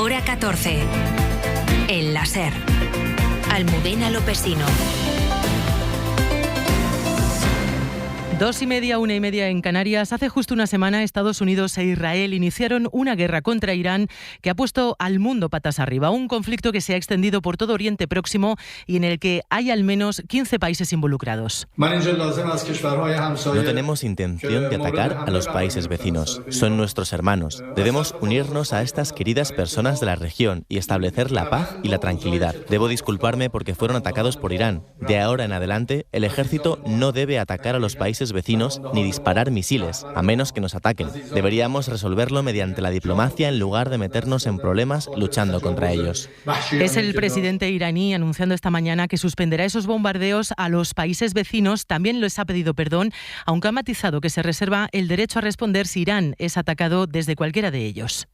Hora 14. El láser. Almudena Lopesino. 2:30, 1:30 en Canarias. Hace justo una semana Estados Unidos e Israel iniciaron una guerra contra Irán que ha puesto al mundo patas arriba. Un conflicto que se ha extendido por todo Oriente Próximo y en el que hay al menos 15 países involucrados. No tenemos intención de atacar a los países vecinos. Son nuestros hermanos. Debemos unirnos a estas queridas personas de la región y establecer la paz y la tranquilidad. Debo disculparme porque fueron atacados por Irán. De ahora en adelante, el ejército no debe atacar a los países vecinos ni disparar misiles, a menos que nos ataquen. Deberíamos resolverlo mediante la diplomacia en lugar de meternos en problemas luchando contra ellos. Es el presidente iraní anunciando esta mañana que suspenderá esos bombardeos a los países vecinos. También les ha pedido perdón, aunque ha matizado que se reserva el derecho a responder si Irán es atacado desde cualquiera de ellos.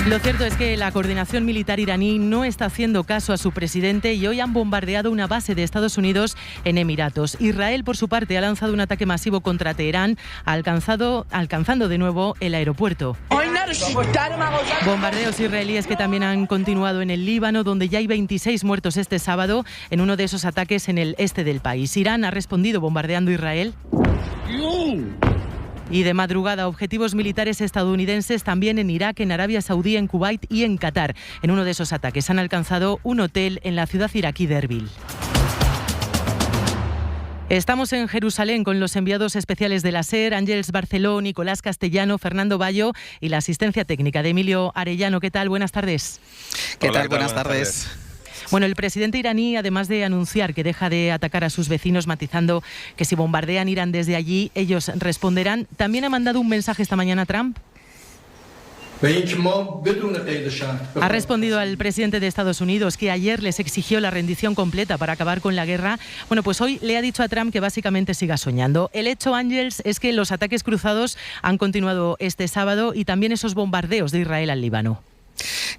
Lo cierto es que la coordinación militar iraní no está haciendo caso a su presidente y hoy han bombardeado una base de Estados Unidos en Emiratos. Israel, por su parte, ha lanzado un ataque masivo contra Teherán, alcanzando de nuevo el aeropuerto. Bombardeos israelíes que también han continuado en el Líbano, donde ya hay 26 muertos este sábado en uno de esos ataques en el este del país. Irán ha respondido bombardeando Israel. Y de madrugada, objetivos militares estadounidenses también en Irak, en Arabia Saudí, en Kuwait y en Qatar. En uno de esos ataques han alcanzado un hotel en la ciudad iraquí de Erbil. Estamos en Jerusalén con los enviados especiales de la SER, Ángeles Barceló, Nicolás Castellano, Fernando Bayo y la asistencia técnica de Emilio Arellano. ¿Qué tal? Buenas tardes. ¿Qué tal? Buenas tardes. Bueno, el presidente iraní, además de anunciar que deja de atacar a sus vecinos, matizando que si bombardean Irán desde allí, ellos responderán, también ha mandado un mensaje esta mañana a Trump. Ha respondido al presidente de Estados Unidos, que ayer les exigió la rendición completa para acabar con la guerra. Bueno, pues hoy le ha dicho a Trump que básicamente siga soñando. El hecho, Ángeles, es que los ataques cruzados han continuado este sábado y también esos bombardeos de Israel al Líbano.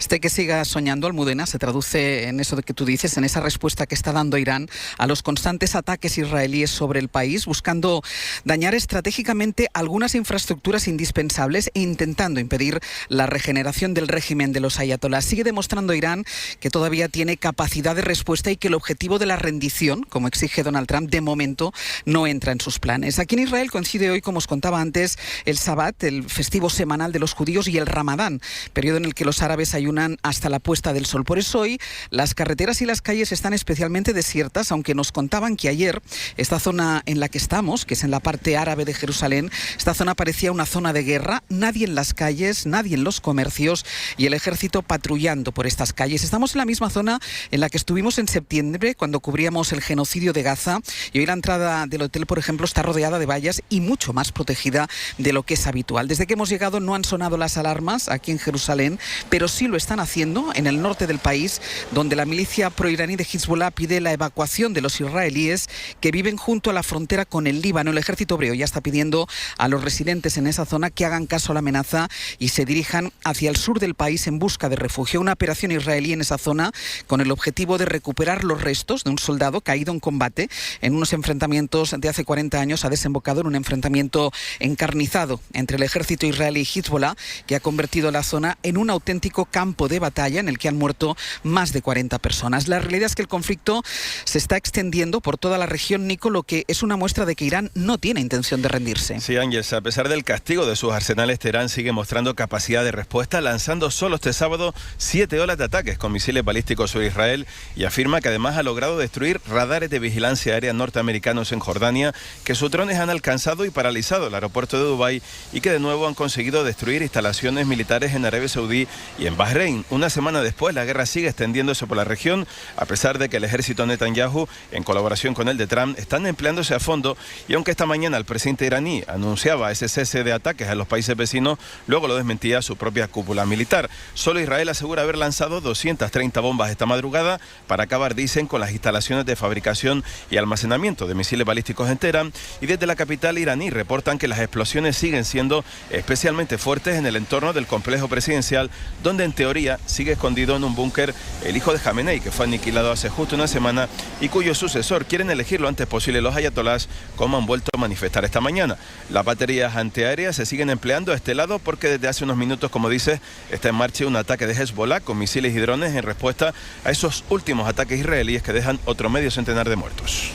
Que siga soñando, Almudena, se traduce en eso de que tú dices, en esa respuesta que está dando Irán a los constantes ataques israelíes sobre el país, buscando dañar estratégicamente algunas infraestructuras indispensables e intentando impedir la regeneración del régimen de los ayatolás. Sigue demostrando Irán que todavía tiene capacidad de respuesta y que el objetivo de la rendición, como exige Donald Trump, de momento no entra en sus planes. Aquí en Israel coincide hoy, como os contaba antes, el Sabbat, el festivo semanal de los judíos, y el Ramadán, periodo en el que los árabes ayunan hasta la puesta del sol. Por eso hoy las carreteras y las calles están especialmente desiertas, aunque nos contaban que ayer esta zona en la que estamos, que es en la parte árabe de Jerusalén, esta zona parecía una zona de guerra, nadie en las calles, nadie en los comercios y el ejército patrullando por estas calles. Estamos en la misma zona en la que estuvimos en septiembre cuando cubríamos el genocidio de Gaza, y hoy la entrada del hotel, por ejemplo, está rodeada de vallas y mucho más protegida de lo que es habitual. Desde que hemos llegado no han sonado las alarmas aquí en Jerusalén, pero sí lo están haciendo en el norte del país, donde la milicia proiraní de Hezbollah pide la evacuación de los israelíes que viven junto a la frontera con el Líbano. El ejército hebreo ya está pidiendo a los residentes en esa zona que hagan caso a la amenaza y se dirijan hacia el sur del país en busca de refugio. Una operación israelí en esa zona con el objetivo de recuperar los restos de un soldado caído en combate en unos enfrentamientos de hace 40 años. Ha desembocado en un enfrentamiento encarnizado entre el ejército israelí y Hezbollah, que ha convertido la zona en un auténtico campo de batalla en el que han muerto más de 40 personas. La realidad es que el conflicto se está extendiendo por toda la región, Nico, lo que es una muestra de que Irán no tiene intención de rendirse. Sí, Ángeles, a pesar del castigo de sus arsenales, Teherán sigue mostrando capacidad de respuesta, lanzando solo este sábado 7 olas de ataques con misiles balísticos sobre Israel, y afirma que además ha logrado destruir radares de vigilancia aérea norteamericanos en Jordania, que sus drones han alcanzado y paralizado el aeropuerto de Dubái, y que de nuevo han conseguido destruir instalaciones militares en Arabia Saudí y en Bahrein. Una semana después, la guerra sigue extendiéndose por la región, a pesar de que el ejército Netanyahu, en colaboración con el de Trump, están empleándose a fondo, y aunque esta mañana el presidente iraní anunciaba ese cese de ataques a los países vecinos, luego lo desmentía su propia cúpula militar. Solo Israel asegura haber lanzado 230 bombas esta madrugada para acabar, dicen, con las instalaciones de fabricación y almacenamiento de misiles balísticos en Teherán, y desde la capital iraní reportan que las explosiones siguen siendo especialmente fuertes en el entorno del complejo presidencial, donde en teoría sigue escondido en un búnker el hijo de Jamenei, que fue aniquilado hace justo una semana y cuyo sucesor quieren elegir lo antes posible los ayatolás, como han vuelto a manifestar esta mañana. Las baterías antiaéreas se siguen empleando a este lado porque desde hace unos minutos, como dice, está en marcha un ataque de Hezbollah con misiles y drones en respuesta a esos últimos ataques israelíes que dejan otro medio centenar de muertos.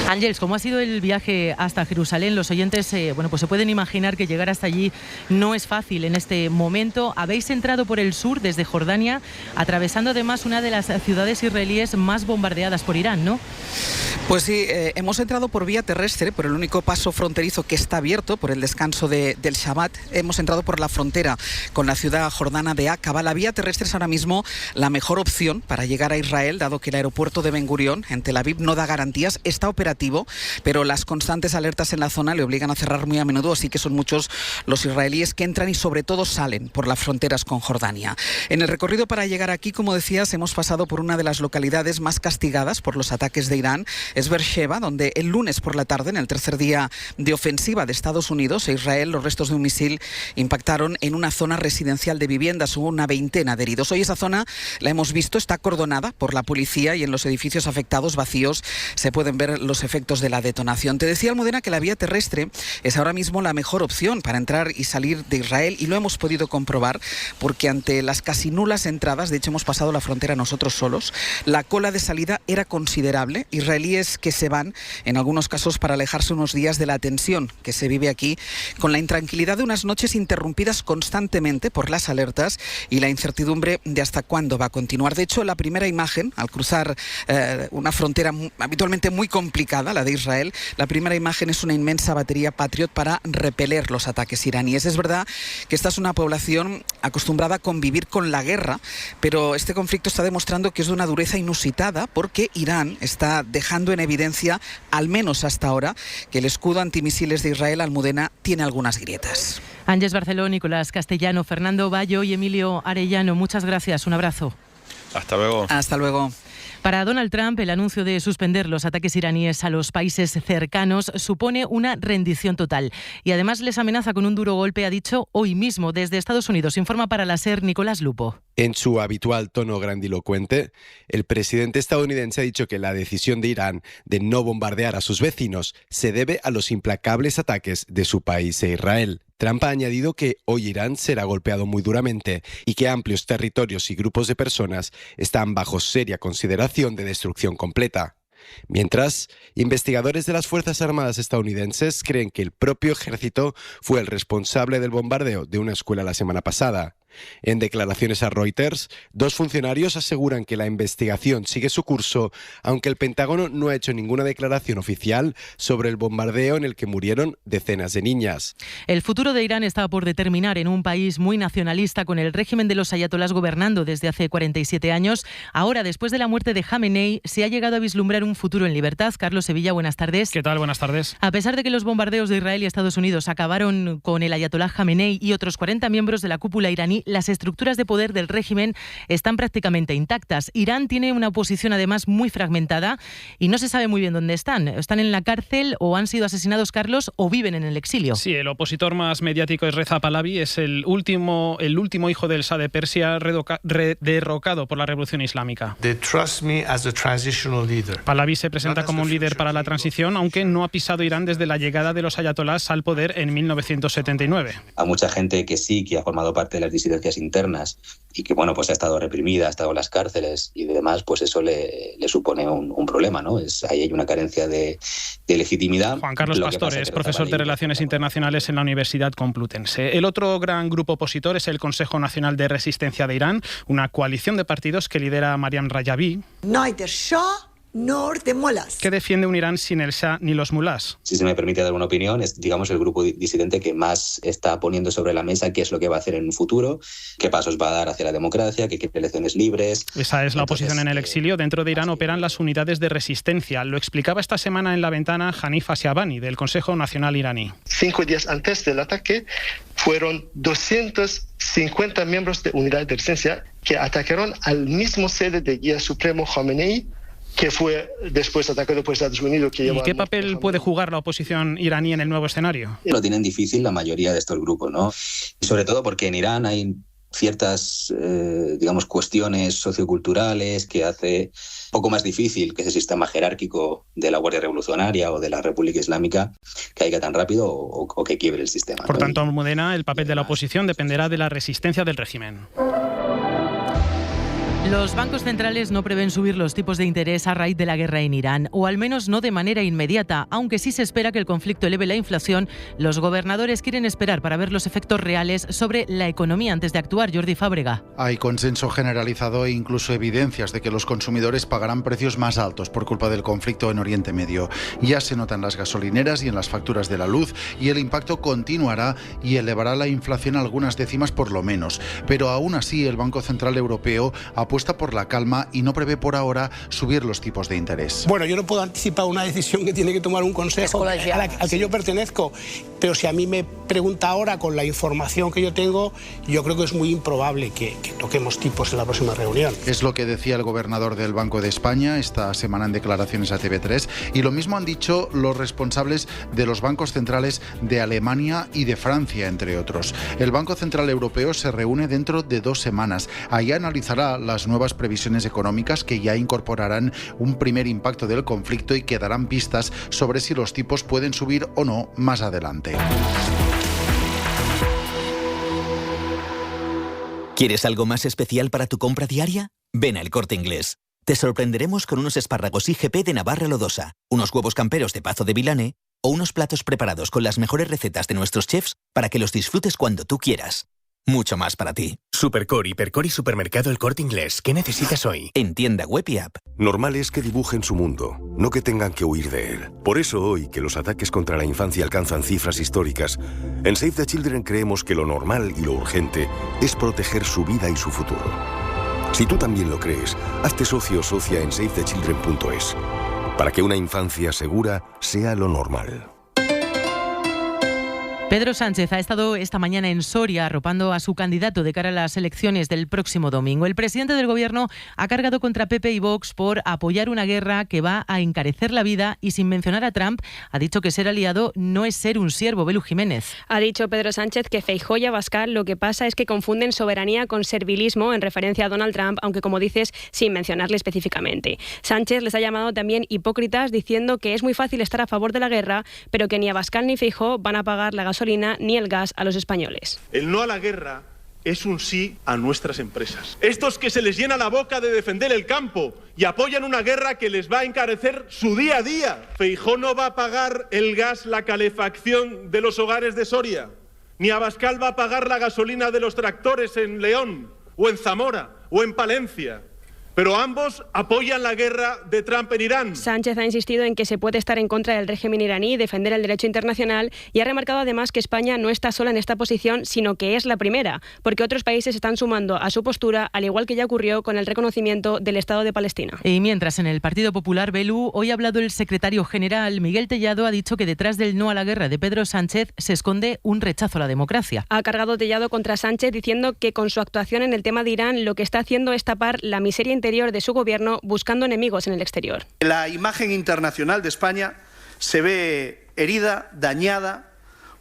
Ángels, ¿cómo ha sido el viaje hasta Jerusalén? Los oyentes pues se pueden imaginar que llegar hasta allí no es fácil en este momento. Habéis entrado por el sur desde Jordania, atravesando además una de las ciudades israelíes más bombardeadas por Irán, ¿no? Pues sí, hemos entrado por vía terrestre, por el único paso fronterizo que está abierto por el descanso del Shabbat. Hemos entrado por la frontera con la ciudad jordana de Aqaba. La vía terrestre es ahora mismo la mejor opción para llegar a Israel, dado que el aeropuerto de Ben Gurión en Tel Aviv no da garantías. Está operativo, pero las constantes alertas en la zona le obligan a cerrar muy a menudo, así que son muchos los israelíes que entran y sobre todo salen por las fronteras con Jordania. En el recorrido para llegar aquí, como decías, hemos pasado por una de las localidades más castigadas por los ataques de Irán. Es Beersheba, donde el lunes por la tarde, en el tercer día de ofensiva de Estados Unidos e Israel, los restos de un misil impactaron en una zona residencial de viviendas. Hubo una veintena de heridos. Hoy esa zona, la hemos visto, está acordonada por la policía y en los edificios afectados vacíos se pueden ver los efectos de la detonación. Te decía, Almudena, que la vía terrestre es ahora mismo la mejor opción para entrar y salir de Israel, y lo hemos podido comprobar porque ante las casi nulas entradas, de hecho hemos pasado la frontera nosotros solos, la cola de salida era considerable. Israelíes que se van, en algunos casos, para alejarse unos días de la tensión que se vive aquí, con la intranquilidad de unas noches interrumpidas constantemente por las alertas y la incertidumbre de hasta cuándo va a continuar. De hecho, la primera imagen, al cruzar una frontera habitualmente muy complicada, la de Israel, la primera imagen es una inmensa batería Patriot para repeler los ataques iraníes. Es verdad que esta es una población acostumbrada a convivir con la guerra, pero este conflicto está demostrando que es de una dureza inusitada, porque Irán está dejando en evidencia, al menos hasta ahora, que el escudo antimisiles de Israel, Almudena, tiene algunas grietas. Ángels Barceló, Nicolás Castellano, Fernando Bayo y Emilio Arellano, muchas gracias. Un abrazo. Hasta luego. Hasta luego. Para Donald Trump, el anuncio de suspender los ataques iraníes a los países cercanos supone una rendición total. Y además les amenaza con un duro golpe, ha dicho hoy mismo desde Estados Unidos. Informa para la SER Nicolás Lupo. En su habitual tono grandilocuente, el presidente estadounidense ha dicho que la decisión de Irán de no bombardear a sus vecinos se debe a los implacables ataques de su país e Israel. Trump ha añadido que hoy Irán será golpeado muy duramente y que amplios territorios y grupos de personas están bajo seria consideración de destrucción completa. Mientras, investigadores de las Fuerzas Armadas estadounidenses creen que el propio ejército fue el responsable del bombardeo de una escuela la semana pasada. En declaraciones a Reuters, dos funcionarios aseguran que la investigación sigue su curso, aunque el Pentágono no ha hecho ninguna declaración oficial sobre el bombardeo en el que murieron decenas de niñas. El futuro de Irán está por determinar en un país muy nacionalista, con el régimen de los ayatolás gobernando desde hace 47 años. Ahora, después de la muerte de Jamenei, se ha llegado a vislumbrar un futuro en libertad. Carlos Sevilla, buenas tardes. ¿Qué tal? Buenas tardes. A pesar de que los bombardeos de Israel y Estados Unidos acabaron con el ayatolá Jamenei y otros 40 miembros de la cúpula iraní, las estructuras de poder del régimen están prácticamente intactas. Irán tiene una oposición además muy fragmentada y no se sabe muy bien dónde están. ¿Están en la cárcel o han sido asesinados, Carlos, o viven en el exilio? Sí, el opositor más mediático es Reza Pahlavi, es el último hijo del Shah de Persia derrocado por la Revolución Islámica. Pahlavi se presenta como un líder para la transición, aunque no ha pisado Irán desde la llegada de los ayatolás al poder en 1979. A mucha gente que sí, que ha formado parte de las disidencias internas y que pues ha estado reprimida, ha estado en las cárceles y demás, pues eso le supone un problema, ¿no? Ahí hay una carencia de legitimidad. Juan Carlos Pastor es profesor de Relaciones Internacionales en la Universidad Complutense. El otro gran grupo opositor es el Consejo Nacional de Resistencia de Irán, una coalición de partidos que lidera Mariam Rajavi, que defiende un Irán sin el Shah ni los mulás. Si se me permite dar una opinión, es, digamos, el grupo disidente que más está poniendo sobre la mesa qué es lo que va a hacer en un futuro, qué pasos va a dar hacia la democracia, qué quiere elecciones libres. Esa es la oposición en el exilio. Dentro de Irán operan las unidades de resistencia. Lo explicaba esta semana en La Ventana Hanif Ashiabani, del Consejo Nacional iraní. 5 días antes del ataque fueron 250 miembros de unidades de resistencia que atacaron al mismo sede de Guía Supremo Jamenei, que fue después atacado por Estados Unidos. ¿Y qué papel puede jugar la oposición iraní en el nuevo escenario? Lo tienen difícil la mayoría de estos grupos, ¿no? Y sobre todo porque en Irán hay ciertas, digamos, cuestiones socioculturales que hace un poco más difícil que ese sistema jerárquico de la Guardia Revolucionaria o de la República Islámica caiga tan rápido o que quiebre el sistema. Por tanto, Almudena, el papel de la oposición dependerá de la resistencia del régimen. Los bancos centrales no prevén subir los tipos de interés a raíz de la guerra en Irán, o al menos no de manera inmediata, aunque sí se espera que el conflicto eleve la inflación. Los gobernadores quieren esperar para ver los efectos reales sobre la economía antes de actuar. Jordi Fábrega. Hay consenso generalizado e incluso evidencias de que los consumidores pagarán precios más altos por culpa del conflicto en Oriente Medio. Ya se nota en las gasolineras y en las facturas de la luz, y el impacto continuará y elevará la inflación algunas décimas por lo menos. Pero aún así, el Banco Central Europeo apuesta por la calma y no prevé por ahora subir los tipos de interés. Bueno, yo no puedo anticipar una decisión que tiene que tomar un consejo al que yo pertenezco, pero si a mí me pregunta ahora con la información que yo tengo, yo creo que es muy improbable que toquemos tipos en la próxima reunión. Es lo que decía el gobernador del Banco de España esta semana en declaraciones a TV3, y lo mismo han dicho los responsables de los bancos centrales de Alemania y de Francia, entre otros. El Banco Central Europeo se reúne dentro de 2 semanas. Ahí analizará las nuevas previsiones económicas que ya incorporarán un primer impacto del conflicto y que darán pistas sobre si los tipos pueden subir o no más adelante. ¿Quieres algo más especial para tu compra diaria? Ven a El Corte Inglés. Te sorprenderemos con unos espárragos IGP de Navarra Lodosa, unos huevos camperos de Pazo de Vilane o unos platos preparados con las mejores recetas de nuestros chefs para que los disfrutes cuando tú quieras. Mucho más para ti. Supercore, Hipercore y Supermercado El Corte Inglés. ¿Qué necesitas hoy? En tienda web y app. Normal es que dibujen su mundo, no que tengan que huir de él. Por eso hoy, que los ataques contra la infancia alcanzan cifras históricas, en Save the Children creemos que lo normal y lo urgente es proteger su vida y su futuro. Si tú también lo crees, hazte socio o socia en savethechildren.es, para que una infancia segura sea lo normal. Pedro Sánchez ha estado esta mañana en Soria arropando a su candidato de cara a las elecciones del próximo domingo. El presidente del Gobierno ha cargado contra PP y Vox por apoyar una guerra que va a encarecer la vida y, sin mencionar a Trump, ha dicho que ser aliado no es ser un siervo. Belu Jiménez. Ha dicho Pedro Sánchez que Feijóo y Abascal lo que pasa es que confunden soberanía con servilismo en referencia a Donald Trump, aunque, como dices, sin mencionarle específicamente. Sánchez les ha llamado también hipócritas, diciendo que es muy fácil estar a favor de la guerra, pero que ni Abascal ni Feijóo van a pagar la gasolina ni el gas a los españoles. El no a la guerra es un sí a nuestras empresas. Estos que se les llena la boca de defender el campo y apoyan una guerra que les va a encarecer su día a día. Feijóo no va a pagar el gas, la calefacción de los hogares de Soria, ni Abascal va a pagar la gasolina de los tractores en León, o en Zamora, o en Palencia. Pero ambos apoyan la guerra de Trump en Irán. Sánchez ha insistido en que se puede estar en contra del régimen iraní y defender el derecho internacional, y ha remarcado además que España no está sola en esta posición, sino que es la primera, porque otros países están sumando a su postura, al igual que ya ocurrió con el reconocimiento del Estado de Palestina. Y mientras, en el Partido Popular, Belu, hoy ha hablado el secretario general. Miguel Tellado ha dicho que detrás del no a la guerra de Pedro Sánchez se esconde un rechazo a la democracia. Ha cargado Tellado contra Sánchez, diciendo que con su actuación en el tema de Irán lo que está haciendo es tapar la miseria interior de su gobierno, buscando enemigos en el exterior. La imagen internacional de España se ve herida, dañada,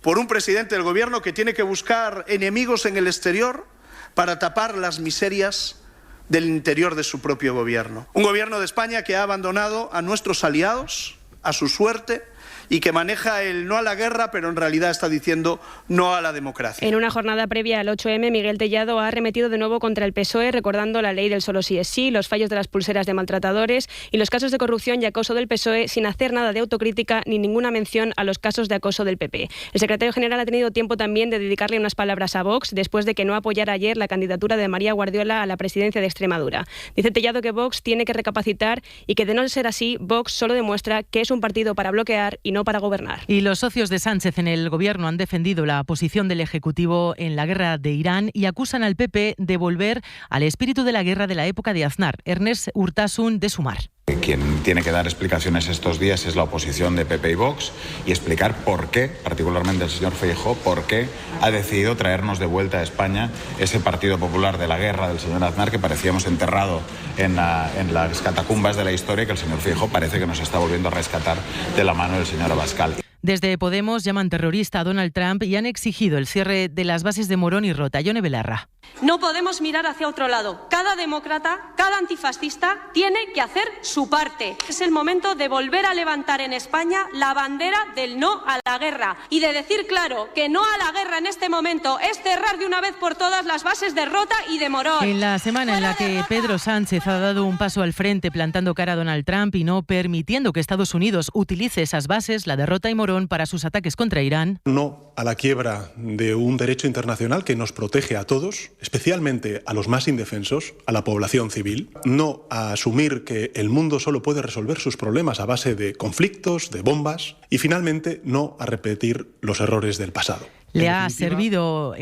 por un presidente del gobierno que tiene que buscar enemigos en el exterior para tapar las miserias del interior de su propio gobierno. Un gobierno de España que ha abandonado a nuestros aliados, a su suerte, y que maneja el no a la guerra, pero en realidad está diciendo no a la democracia. En una jornada previa al 8M, Miguel Tellado ha arremetido de nuevo contra el PSOE, recordando la ley del solo sí es sí, los fallos de las pulseras de maltratadores y los casos de corrupción y acoso del PSOE, sin hacer nada de autocrítica ni ninguna mención a los casos de acoso del PP. El secretario general ha tenido tiempo también de dedicarle unas palabras a Vox, después de que no apoyara ayer la candidatura de María Guardiola a la presidencia de Extremadura. Dice Tellado que Vox tiene que recapacitar y que, de no ser así, Vox solo demuestra que es un partido para bloquear y no para gobernar. Y los socios de Sánchez en el gobierno han defendido la posición del Ejecutivo en la guerra de Irán y acusan al PP de volver al espíritu de la guerra de la época de Aznar. Ernest Urtasun, de Sumar. Quien tiene que dar explicaciones estos días es la oposición de PP y Vox, y explicar por qué, particularmente el señor Feijóo, por qué ha decidido traernos de vuelta a España ese Partido Popular de la guerra del señor Aznar que parecíamos enterrado en las catacumbas de la historia, que el señor Feijóo parece que nos está volviendo a rescatar de la mano del señor Abascal. Desde Podemos llaman terrorista a Donald Trump y han exigido el cierre de las bases de Morón y Rota. Yone Belarra. No podemos mirar hacia otro lado. Cada demócrata, cada antifascista tiene que hacer su parte. Es el momento de volver a levantar en España la bandera del no a la guerra y de decir claro que no a la guerra en este momento es cerrar de una vez por todas las bases de Rota y de Morón. En la semana en la que Pedro Sánchez ha dado un paso al frente plantando cara a Donald Trump y no permitiendo que Estados Unidos utilice esas bases, la de Rota y Morón, para sus ataques contra Irán. No a la quiebra de un derecho internacional que nos protege a todos, especialmente a los más indefensos, a la población civil. No a asumir que el mundo solo puede resolver sus problemas a base de conflictos, de bombas. Y finalmente, no a repetir los errores del pasado. Le ha servido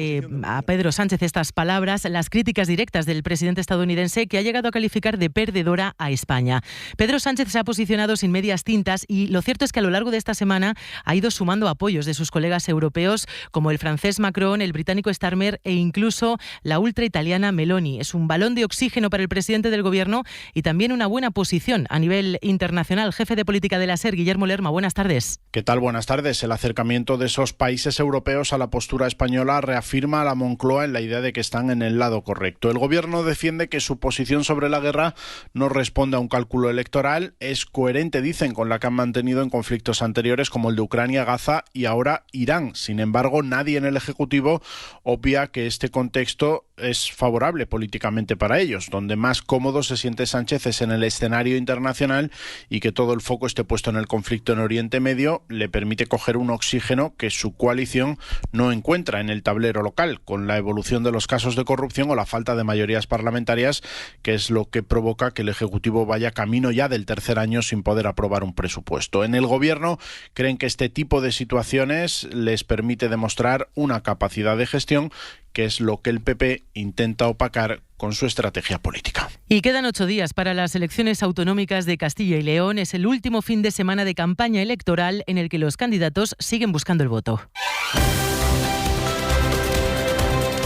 a Pedro Sánchez estas palabras, las críticas directas del presidente estadounidense, que ha llegado a calificar de perdedora a España. Pedro Sánchez se ha posicionado sin medias tintas y lo cierto es que a lo largo de esta semana ha ido sumando apoyos de sus colegas europeos, como el francés Macron, el británico Starmer e incluso la ultraitaliana Meloni. Es un balón de oxígeno para el presidente del gobierno y también una buena posición a nivel internacional. Jefe de política de la SER, Guillermo Lerma, buenas tardes. ¿Qué tal? Buenas tardes. El acercamiento de esos países europeos a la postura española reafirma a la Moncloa en la idea de que están en el lado correcto. El gobierno defiende que su posición sobre la guerra no responde a un cálculo electoral, es coherente, dicen, con la que han mantenido en conflictos anteriores como el de Ucrania, Gaza y ahora Irán. Sin embargo, nadie en el Ejecutivo obvia que este contexto es favorable políticamente para ellos. Donde más cómodo se siente Sánchez es en el escenario internacional, y que todo el foco esté puesto en el conflicto en Oriente Medio le permite coger un oxígeno que su coalición no encuentra en el tablero local, con la evolución de los casos de corrupción o la falta de mayorías parlamentarias, que es lo que provoca que el Ejecutivo vaya camino ya del tercer año sin poder aprobar un presupuesto. En el Gobierno creen que este tipo de situaciones les permite demostrar una capacidad de gestión, que es lo que el PP intenta opacar con su estrategia política. Y quedan 8 días para las elecciones autonómicas de Castilla y León. Es el último fin de semana de campaña electoral en el que los candidatos siguen buscando el voto.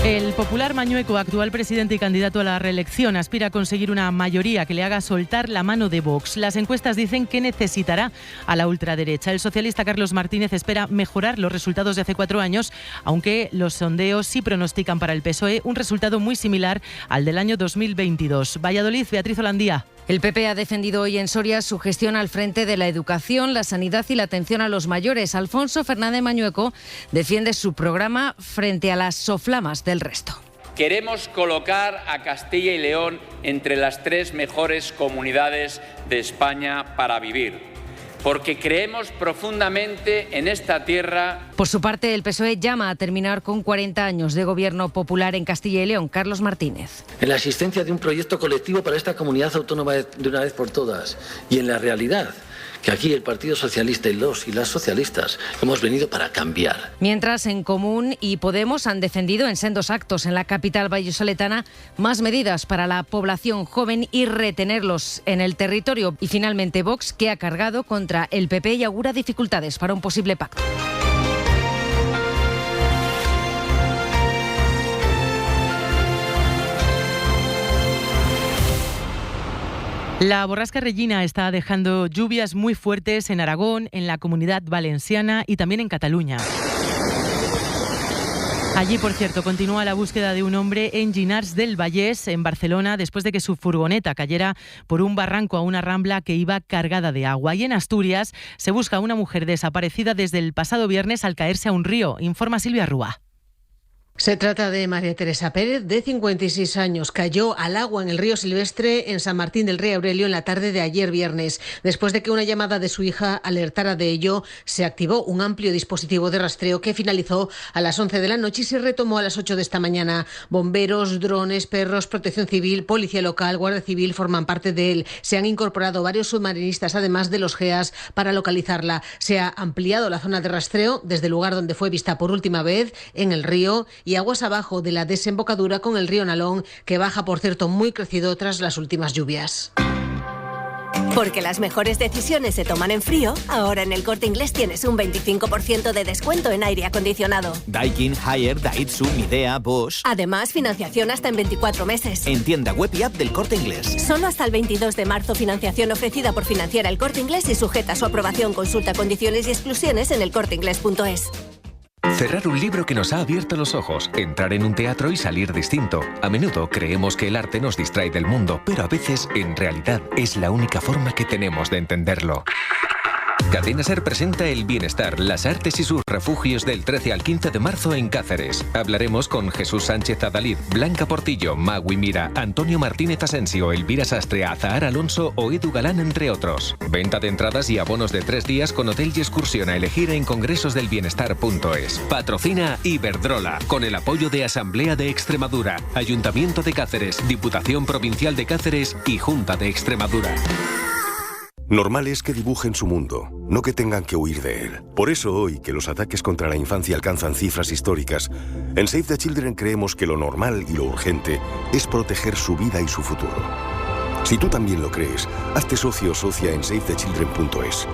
El popular mañueco, actual presidente y candidato a la reelección, aspira a conseguir una mayoría que le haga soltar la mano de Vox. Las encuestas dicen que necesitará a la ultraderecha. El socialista Carlos Martínez espera mejorar los resultados de hace 4 años, aunque los sondeos sí pronostican para el PSOE un resultado muy similar al del año 2022. Valladolid, Beatriz Holandía. El PP ha defendido hoy en Soria su gestión al frente de la educación, la sanidad y la atención a los mayores. Alfonso Fernández Mañueco defiende su programa frente a las soflamas del resto. Queremos colocar a Castilla y León entre las 3 mejores comunidades de España para vivir, porque creemos profundamente en esta tierra. Por su parte, el PSOE llama a terminar con 40 años de gobierno popular en Castilla y León. Carlos Martínez. En la existencia de un proyecto colectivo para esta comunidad autónoma de una vez por todas, y en la realidad que aquí el Partido Socialista y los y las socialistas hemos venido para cambiar. Mientras, En Común y Podemos han defendido en sendos actos en la capital vallisoletana más medidas para la población joven y retenerlos en el territorio. Y finalmente Vox, que ha cargado contra el PP y augura dificultades para un posible pacto. La borrasca Regina está dejando lluvias muy fuertes en Aragón, en la Comunidad Valenciana y también en Cataluña. Allí, por cierto, continúa la búsqueda de un hombre en Llinars del Vallès, en Barcelona, después de que su furgoneta cayera por un barranco a una rambla que iba cargada de agua. Y en Asturias se busca a una mujer desaparecida desde el pasado viernes al caerse a un río, informa Silvia Rúa. Se trata de María Teresa Pérez, de 56 años. Cayó al agua en el río Silvestre, en San Martín del Rey Aurelio, en la tarde de ayer viernes. Después de que una llamada de su hija alertara de ello, se activó un amplio dispositivo de rastreo que finalizó a las 11 de la noche y se retomó a las 8 de esta mañana. Bomberos, drones, perros, protección civil, policía local, guardia civil forman parte de él. Se han incorporado varios submarinistas, además de los GEAS, para localizarla. Se ha ampliado la zona de rastreo desde el lugar donde fue vista por última vez, en el río, y aguas abajo de la desembocadura con el río Nalón, que baja, por cierto, muy crecido tras las últimas lluvias. Porque las mejores decisiones se toman en frío, ahora en el Corte Inglés tienes un 25% de descuento en aire acondicionado. Daikin, Haier, Daihatsu, Midea, Bosch. Además, financiación hasta en 24 meses. En tienda web y app del Corte Inglés. Solo hasta el 22 de marzo, financiación ofrecida por Financiera El Corte Inglés y sujeta a su aprobación. Consulta condiciones y exclusiones en elcorteingles.es. Cerrar un libro que nos ha abierto los ojos, entrar en un teatro y salir distinto. A menudo creemos que el arte nos distrae del mundo, pero a veces, en realidad, es la única forma que tenemos de entenderlo. Cadena SER presenta El Bienestar, las artes y sus refugios del 13 al 15 de marzo en Cáceres. Hablaremos con Jesús Sánchez Adalid, Blanca Portillo, Magui Mira, Antonio Martínez Asensio, Elvira Sastre, Azahar Alonso o Edu Galán, entre otros. Venta de entradas y abonos de 3 días con hotel y excursión a elegir en congresosdelbienestar.es. Patrocina Iberdrola, con el apoyo de Asamblea de Extremadura, Ayuntamiento de Cáceres, Diputación Provincial de Cáceres y Junta de Extremadura. Normal es que dibujen su mundo, no que tengan que huir de él. Por eso hoy, que los ataques contra la infancia alcanzan cifras históricas, en Save the Children creemos que lo normal y lo urgente es proteger su vida y su futuro. Si tú también lo crees, hazte socio o socia en savethechildren.es,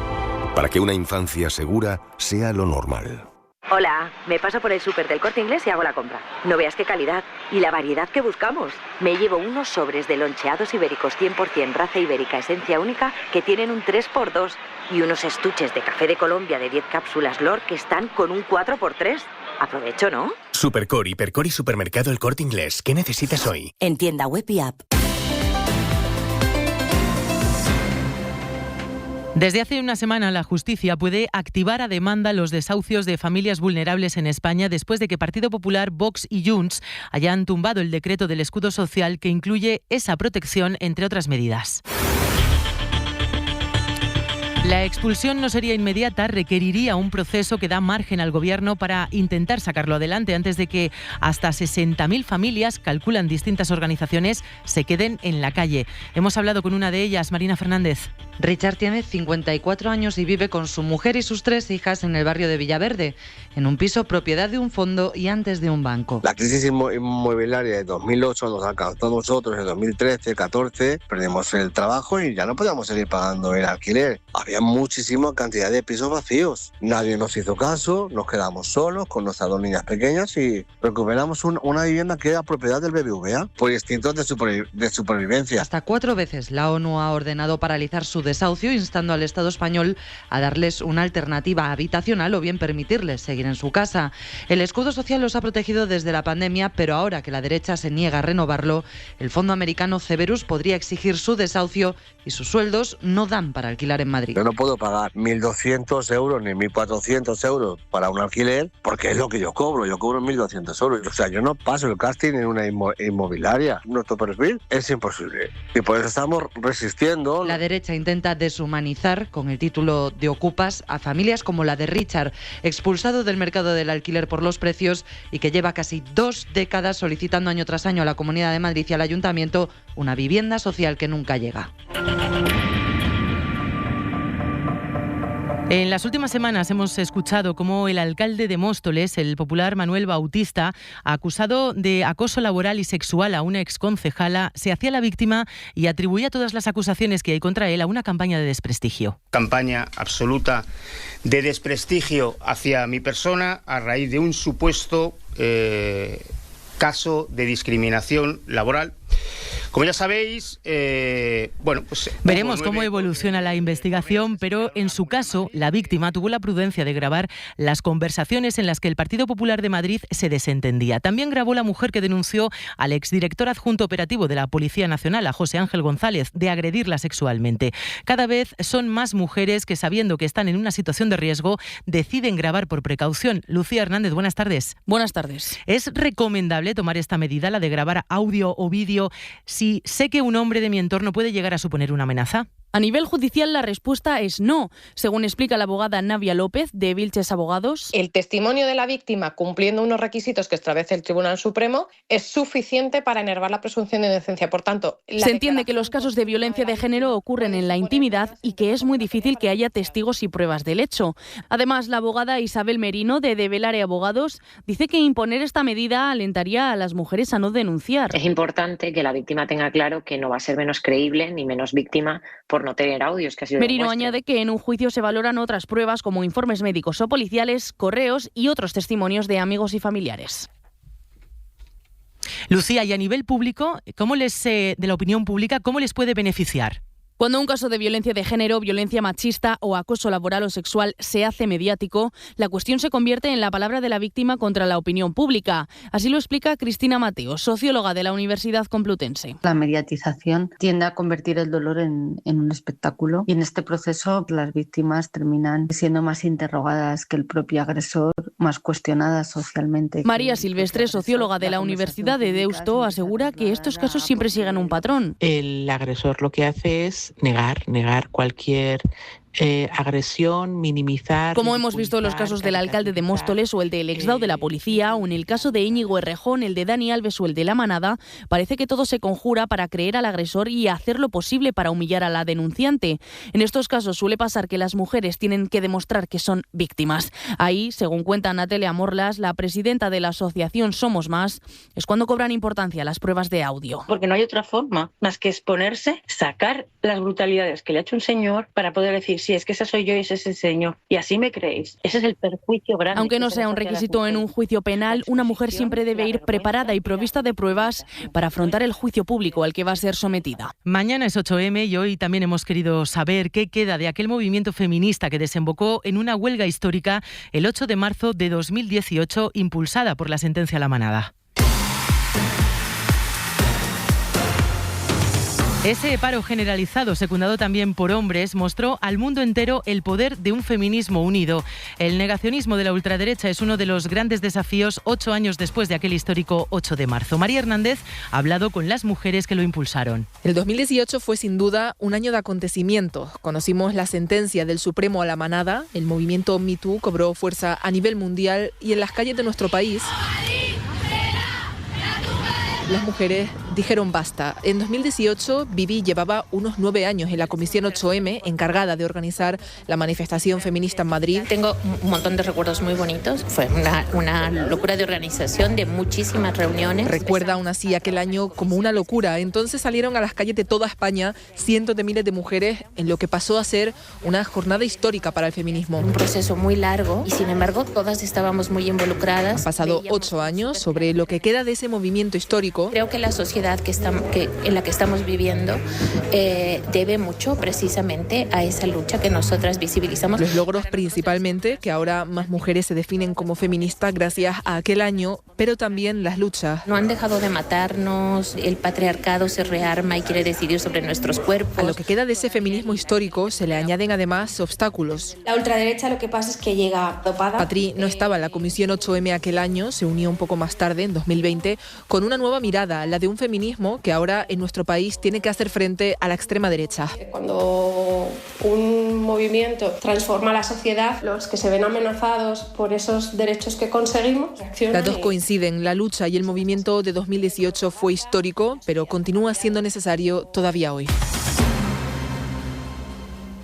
para que una infancia segura sea lo normal. Hola, me paso por el súper del Corte Inglés y hago la compra. No veas qué calidad y la variedad que buscamos. Me llevo unos sobres de loncheados ibéricos 100% raza ibérica esencia única que tienen un 3x2 y unos estuches de café de Colombia de 10 cápsulas LOR que están con un 4x3. Aprovecho, ¿no? Supercore, Hipercore y Supermercado El Corte Inglés. ¿Qué necesitas hoy? En tienda web y app. Desde hace una semana, la justicia puede activar a demanda los desahucios de familias vulnerables en España después de que Partido Popular, Vox y Junts hayan tumbado el decreto del escudo social que incluye esa protección, entre otras medidas. La expulsión no sería inmediata, requeriría un proceso que da margen al Gobierno para intentar sacarlo adelante antes de que hasta 60.000 familias, calculan distintas organizaciones, se queden en la calle. Hemos hablado con una de ellas, Marina Fernández. Richard tiene 54 años y vive con su mujer y sus 3 hijas en el barrio de Villaverde, en un piso propiedad de un fondo y antes de un banco. La crisis inmobiliaria de 2008 nos alcanzó a nosotros en 2013-14, perdimos el trabajo y ya no podíamos seguir pagando el alquiler. Había muchísima cantidad de pisos vacíos. Nadie nos hizo caso, nos quedamos solos con nuestras 2 niñas pequeñas y recuperamos una vivienda que era propiedad del BBVA por instintos de supervivencia. Hasta 4 veces la ONU ha ordenado paralizar su desahucio, instando al Estado español a darles una alternativa habitacional o bien permitirles seguir en su casa. El escudo social los ha protegido desde la pandemia, pero ahora que la derecha se niega a renovarlo, el fondo americano Cerberus podría exigir su desahucio y sus sueldos no dan para alquilar en Madrid. Yo no puedo pagar 1.200 euros ni 1.400 euros para un alquiler porque es lo que yo cobro 1.200 euros. O sea, yo no paso el casting en una inmobiliaria. Nuestro perfil es imposible y por eso estamos resistiendo. La derecha intenta deshumanizar con el título de ocupas a familias como la de Richard, expulsado del mercado del alquiler por los precios y que lleva casi 2 décadas solicitando año tras año a la Comunidad de Madrid y al Ayuntamiento una vivienda social que nunca llega. En las últimas semanas hemos escuchado cómo el alcalde de Móstoles, el popular Manuel Bautista, acusado de acoso laboral y sexual a una exconcejala, se hacía la víctima y atribuía todas las acusaciones que hay contra él a una campaña de desprestigio. Campaña absoluta de desprestigio hacia mi persona a raíz de un supuesto caso de discriminación laboral. Como ya sabéis, veremos cómo evoluciona la investigación, pero en su caso, la víctima tuvo la prudencia de grabar las conversaciones en las que el Partido Popular de Madrid se desentendía. También grabó la mujer que denunció al exdirector adjunto operativo de la Policía Nacional, a José Ángel González, de agredirla sexualmente. Cada vez son más mujeres que, sabiendo que están en una situación de riesgo, deciden grabar por precaución. Lucía Hernández, buenas tardes. Buenas tardes. ¿Es recomendable tomar esta medida, la de grabar audio o vídeo, si sé que un hombre de mi entorno puede llegar a suponer una amenaza? A nivel judicial la respuesta es no, según explica la abogada Navia López de Vilches Abogados. El testimonio de la víctima, cumpliendo unos requisitos que establece el Tribunal Supremo, es suficiente para enervar la presunción de inocencia. Por tanto, se entiende que los casos de violencia de género ocurren en la intimidad y que es muy difícil que haya testigos y pruebas del hecho. Además, la abogada Isabel Merino de Velare Abogados dice que imponer esta medida alentaría a las mujeres a no denunciar. Es importante que la víctima tenga claro que no va a ser menos creíble ni menos víctima por por no tener audios, que ha sido Merino añade que en un juicio se valoran otras pruebas como informes médicos o policiales, correos y otros testimonios de amigos y familiares. Lucía, y a nivel público, de la opinión pública, ¿cómo les puede beneficiar? Cuando un caso de violencia de género, violencia machista o acoso laboral o sexual se hace mediático, la cuestión se convierte en la palabra de la víctima contra la opinión pública. Así lo explica Cristina Mateo, socióloga de la Universidad Complutense. La mediatización tiende a convertir el dolor en un espectáculo y en este proceso las víctimas terminan siendo más interrogadas que el propio agresor, más cuestionadas socialmente. María Silvestre, socióloga de la Universidad de Deusto, asegura que estos casos siempre siguen un patrón. El agresor lo que hace es negar cualquier agresión, minimizar... Como hemos visto en los casos del alcalde de Móstoles o el del exdao de la policía, o en el caso de Íñigo Errejón, el de Dani Alves o el de La Manada, parece que todo se conjura para creer al agresor y hacer lo posible para humillar a la denunciante. En estos casos suele pasar que las mujeres tienen que demostrar que son víctimas. Ahí, según cuenta Natalia Morlas, la presidenta de la asociación Somos Más, es cuando cobran importancia las pruebas de audio. Porque no hay otra forma más que exponerse, sacar las brutalidades que le ha hecho un señor para poder decir, sí, es que esa soy yo y ese es el señor. Y así me creéis. Ese es el perjuicio grande. Aunque no sea un requisito en un juicio penal, una mujer siempre debe ir preparada y provista de pruebas para afrontar el juicio público al que va a ser sometida. Mañana es 8M y hoy también hemos querido saber qué queda de aquel movimiento feminista que desembocó en una huelga histórica el 8 de marzo de 2018, impulsada por la sentencia La Manada. Ese paro generalizado, secundado también por hombres, mostró al mundo entero el poder de un feminismo unido. El negacionismo de la ultraderecha es uno de los grandes desafíos 8 años después de aquel histórico 8 de marzo. María Hernández ha hablado con las mujeres que lo impulsaron. El 2018 fue sin duda un año de acontecimientos. Conocimos la sentencia del Supremo a La Manada, el movimiento Me Too cobró fuerza a nivel mundial y en las calles de nuestro país las mujeres dijeron basta. En 2018, Vivi llevaba unos 9 años en la Comisión 8M, encargada de organizar la manifestación feminista en Madrid. Tengo un montón de recuerdos muy bonitos. Fue una locura de organización, de muchísimas reuniones. Recuerda aún así aquel año como una locura. Entonces salieron a las calles de toda España cientos de miles de mujeres en lo que pasó a ser una jornada histórica para el feminismo. Un proceso muy largo y sin embargo todas estábamos muy involucradas. Han pasado 8 años sobre lo que queda de ese movimiento histórico. Creo que la sociedad en la que estamos viviendo debe mucho precisamente a esa lucha que nosotras visibilizamos. Los logros principalmente, que ahora más mujeres se definen como feministas gracias a aquel año, pero también las luchas. No han dejado de matarnos, el patriarcado se rearma y quiere decidir sobre nuestros cuerpos. A lo que queda de ese feminismo histórico se le añaden además obstáculos. La ultraderecha lo que pasa es que llega dopada. Patri no estaba en la Comisión 8M aquel año, se unió un poco más tarde, en 2020, con una nueva mirada, la de un feminismo que ahora en nuestro país tiene que hacer frente a la extrema derecha. Cuando un movimiento transforma la sociedad, los que se ven amenazados por esos derechos que conseguimos reaccionan. Las dos coinciden, la lucha y el movimiento de 2018 fue histórico, pero continúa siendo necesario todavía hoy.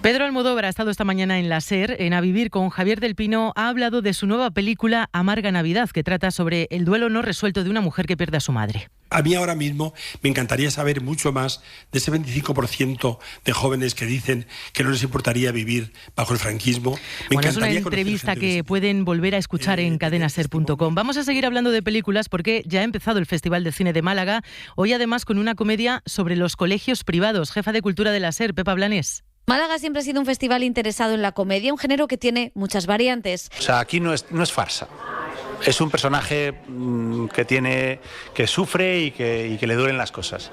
Pedro Almodóvar ha estado esta mañana en la SER, en A Vivir con Javier del Pino. Ha hablado de su nueva película Amarga Navidad, que trata sobre el duelo no resuelto de una mujer que pierde a su madre. A mí ahora mismo me encantaría saber mucho más de ese 25% de jóvenes que dicen que no les importaría vivir bajo el franquismo. Bueno, es una entrevista que pueden volver a escuchar en cadenaser.com. Vamos a seguir hablando de películas porque ya ha empezado el Festival de Cine de Málaga. Hoy además con una comedia sobre los colegios privados. Jefa de Cultura de la SER, Pepa Blanes. Málaga siempre ha sido un festival interesado en la comedia, un género que tiene muchas variantes. O sea, aquí no es farsa. Es un personaje que sufre y que le duelen las cosas.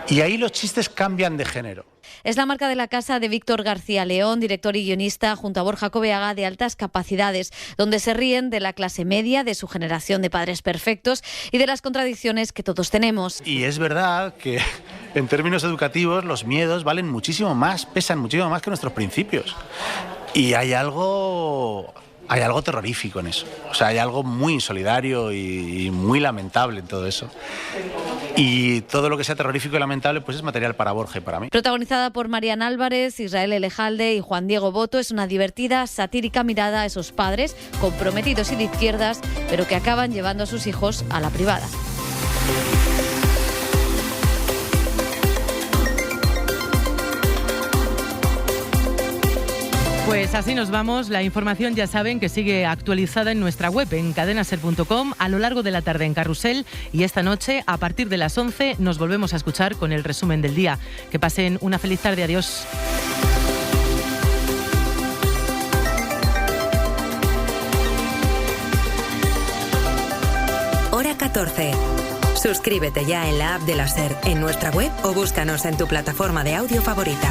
Y ahí los chistes cambian de género. Es la marca de la casa de Víctor García León, director y guionista, junto a Borja Coveaga, de Altas Capacidades, donde se ríen de la clase media, de su generación de padres perfectos y de las contradicciones que todos tenemos. Y es verdad que en términos educativos los miedos valen muchísimo más, pesan muchísimo más que nuestros principios. Y hay algo terrorífico en eso. O sea, hay algo muy insolidario y muy lamentable en todo eso. Y todo lo que sea terrorífico y lamentable pues es material para Borja y para mí. Protagonizada por Marian Álvarez, Israel Elejalde y Juan Diego Boto, es una divertida, satírica mirada a esos padres comprometidos y de izquierdas, pero que acaban llevando a sus hijos a la privada. Pues así nos vamos. La información ya saben que sigue actualizada en nuestra web, en cadenaser.com, a lo largo de la tarde en Carrusel, y esta noche a partir de las 11 nos volvemos a escuchar con el resumen del día. Que pasen una feliz tarde. Adiós. Hora 14. Suscríbete ya en la app de la SER, en nuestra web o búscanos en tu plataforma de audio favorita.